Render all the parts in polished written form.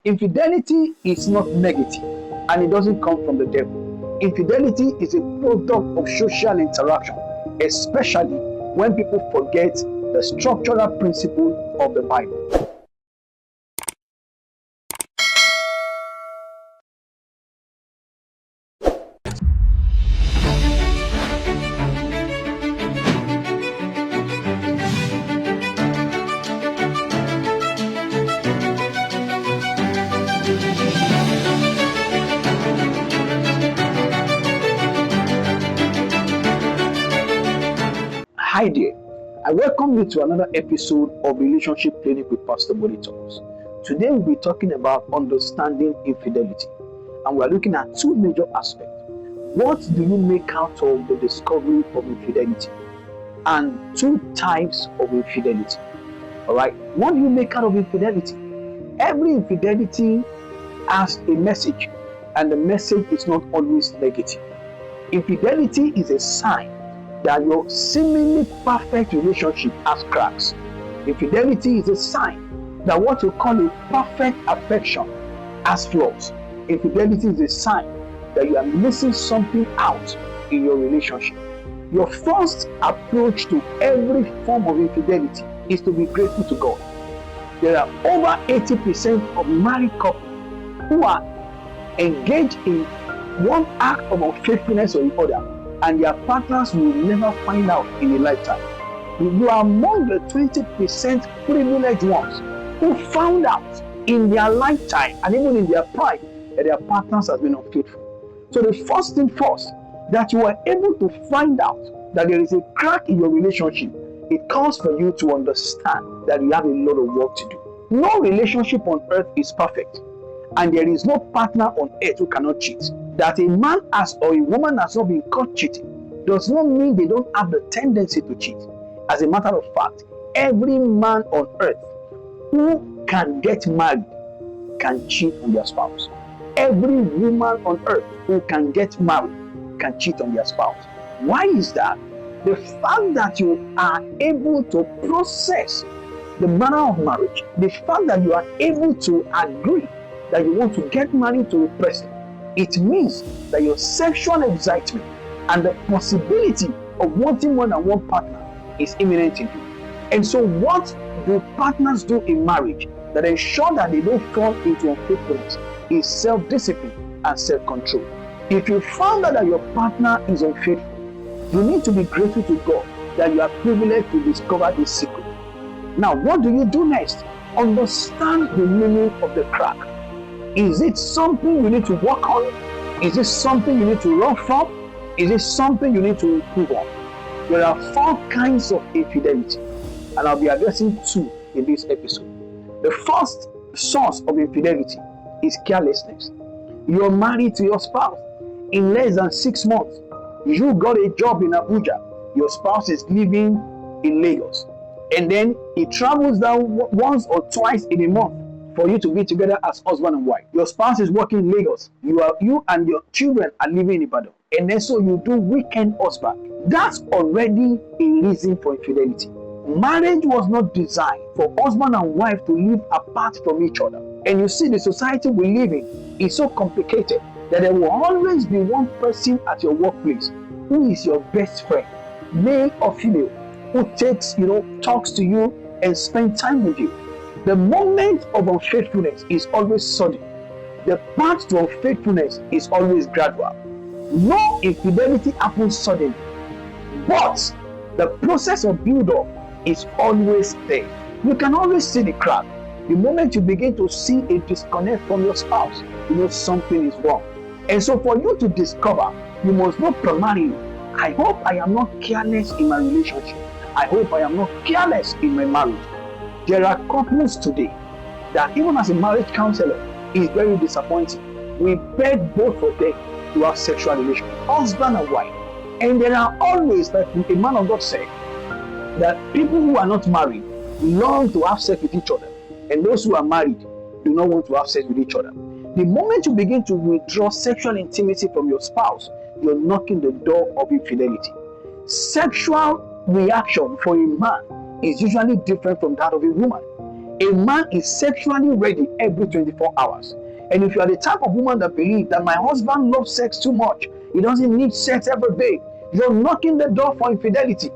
Infidelity is not negative and it doesn't come from the devil. Infidelity is a product of social interaction, especially when people forget the structural principle of the Bible. Hi there, I welcome you to another episode of Relationship Clinic with Pastor Bode Thomas. Today we'll be talking about understanding infidelity, and we're looking at two major aspects. What do you make out of the discovery of infidelity? And two types of infidelity. Alright, what do you make out of infidelity? Every infidelity has a message, and the message is not always negative. Infidelity is a sign that your seemingly perfect relationship has cracks. Infidelity is a sign that what you call a perfect affection has flaws. Infidelity is a sign that you are missing something out in your relationship. Your first approach to every form of infidelity is to be grateful to God. There are over 80% of married couples who are engaged in one act of unfaithfulness or the other, and their partners will never find out in a lifetime. You are among the 20% privileged ones who found out in their lifetime and even in their prime that their partners have been unfaithful. So the first thing first, that you are able to find out that there is a crack in your relationship, it calls for you to understand that you have a lot of work to do. No relationship on earth is perfect, and there is no partner on earth who cannot cheat. That a man has or a woman has not been caught cheating does not mean they don't have the tendency to cheat. As a matter of fact, every man on earth who can get married can cheat on their spouse. Every woman on earth who can get married can cheat on their spouse. Why is that? The fact that you are able to process the manner of marriage, the fact that you are able to agree that you want to get married to a person, it means that your sexual excitement and the possibility of wanting more than one partner is imminent in you. And so what do partners do in marriage that ensure that they don't fall into unfaithfulness is self-discipline and self-control. If you found out that your partner is unfaithful, you need to be grateful to God that you are privileged to discover this secret. Now, what do you do next? Understand the meaning of the crack. Is it something you need to work on? Is it something you need to run from? Is it something you need to improve on? There are 4 kinds of infidelity, and I'll be addressing 2 in this episode. The first source of infidelity is carelessness. You're married to your spouse. In less than 6 months, you got a job in Abuja. Your spouse is living in Lagos. And then he travels down once or twice in a month for you to be together as husband and wife. Your spouse is working in Lagos. You and your children are living in Ibadan. And then so you do weekend husband. That's already a reason for infidelity. Marriage was not designed for husband and wife to live apart from each other. And you see, the society we live in is so complicated that there will always be one person at your workplace who is your best friend, male or female, who talks to you and spends time with you. The moment of unfaithfulness is always sudden. The path to unfaithfulness is always gradual. No infidelity happens suddenly, but the process of build-up is always there. You can always see the crack. The moment you begin to see a disconnect from your spouse, you know something is wrong. And so for you to discover, you must know primarily, I hope I am not careless in my relationship. I hope I am not careless in my marriage. There are couples today that even as a marriage counselor is very disappointing. We beg both of them to have sexual relations, husband and wife. And there are always, like a man of God said, that people who are not married long to have sex with each other, and those who are married do not want to have sex with each other. The moment you begin to withdraw sexual intimacy from your spouse, you're knocking the door of infidelity. Sexual reaction for a man is usually different from that of a woman. A man is sexually ready every 24 hours. And if you are the type of woman that believes that my husband loves sex too much, he doesn't need sex every day, you're knocking the door for infidelity.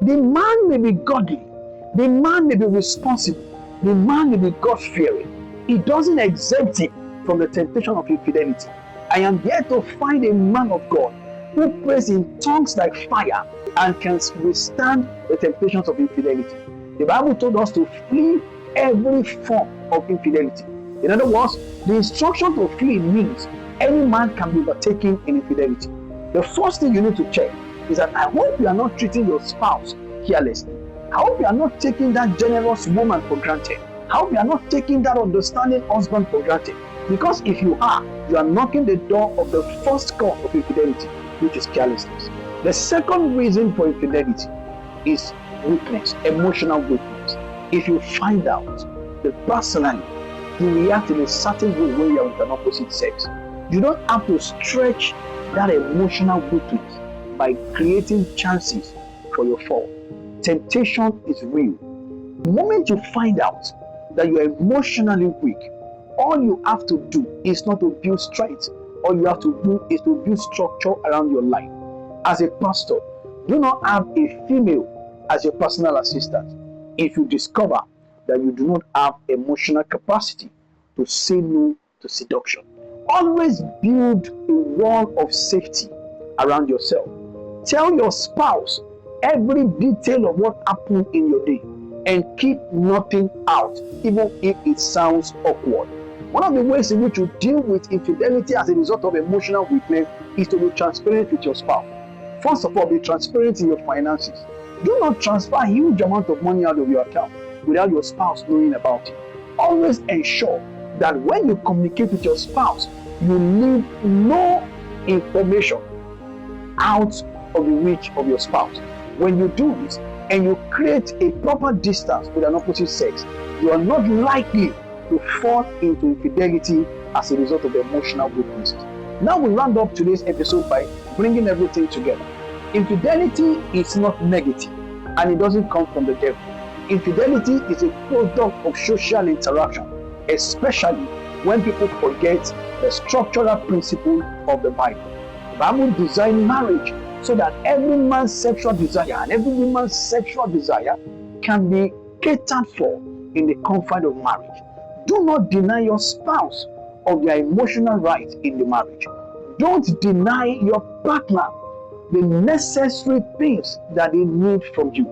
The man may be godly, the man may be responsible, the man may be God-fearing. It doesn't exempt him from the temptation of infidelity. I am here to find a man of God who prays in tongues like fire and can withstand the temptations of infidelity. The Bible told us to flee every form of infidelity. In other words, the instruction to flee means any man can be overtaken in infidelity. The first thing you need to check is that I hope you are not treating your spouse carelessly. I hope you are not taking that generous woman for granted. I hope you are not taking that understanding husband for granted. Because if you are knocking the door of the first cause of infidelity, which is carelessness. The second reason for infidelity is weakness, emotional weakness. If you find out that personally you react in a certain way when you are with an opposite sex, you don't have to stretch that emotional weakness by creating chances for your fall. Temptation is real. The moment you find out that you are emotionally weak, all you have to do is not to build strength. All you have to do is to build structure around your life. As a pastor, do not have a female as your personal assistant if you discover that you do not have emotional capacity to say no to seduction. Always build a wall of safety around yourself. Tell your spouse every detail of what happened in your day and keep nothing out, even if it sounds awkward. One of the ways in which you deal with infidelity as a result of emotional weakness is to be transparent with your spouse. First of all, be transparent in your finances. Do not transfer a huge amount of money out of your account without your spouse knowing about it. Always ensure that when you communicate with your spouse, you leave no information out of the reach of your spouse. When you do this and you create a proper distance with an opposite sex, you are not likely to fall into infidelity as a result of the emotional weaknesses. Now we round up today's episode by bringing everything together. Infidelity is not negative and it doesn't come from the devil. Infidelity is a product of social interaction, especially when people forget the structural principle of the Bible. The Bible designed marriage so that every man's sexual desire and every woman's sexual desire can be catered for in the comfort of marriage. Do not deny your spouse of their emotional rights in the marriage. Don't deny your partner the necessary things that they need from you.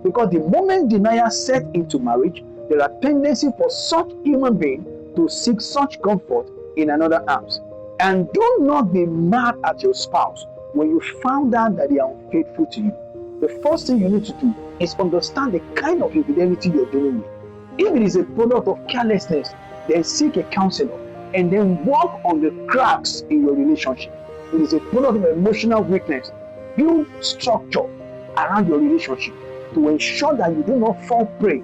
Because the moment denial sets into marriage, there are tendency for such human being to seek such comfort in another arms. And do not be mad at your spouse when you found out that they are unfaithful to you. The first thing you need to do is understand the kind of infidelity you're dealing with. If it is a product of carelessness, then seek a counselor and then work on the cracks in your relationship. If it is a product of emotional weakness, build structure around your relationship to ensure that you do not fall prey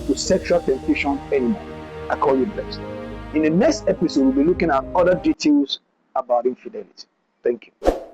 to sexual temptation anymore. I call you blessed. In the next episode, we'll be looking at other details about infidelity. Thank you.